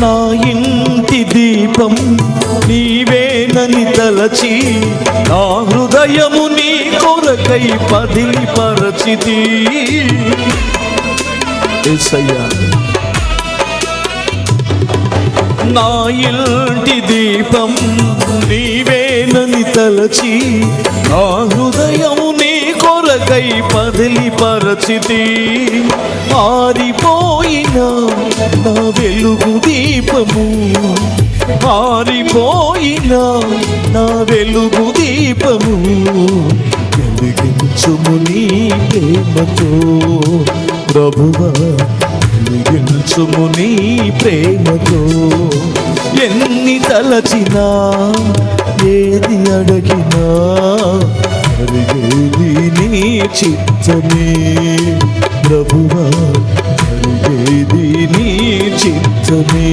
నా ఇంటి దీపం నీవేనని తలచి నా హృదయము నీ కొరకై పదిలిపరచితి. యేసయ్యా నా ఇంటి దీపం నీవేనని తలచి నా హృదయము నీ కొరకై పదిలిపరచితి. ఆరిపోయిన నా వెలుగు దీపము, ఆరిపోయిన నా వెలుగు దీపము వెలిగించుము నీ ప్రేమతో ప్రభువా, వెలిగించుము నీ ప్రేమతో. ఎన్ని తలచినా ఏది అడిగినా జరిగేది నీ చిత్తమే ప్రభువా, జరిగేది నీ చిత్తమే.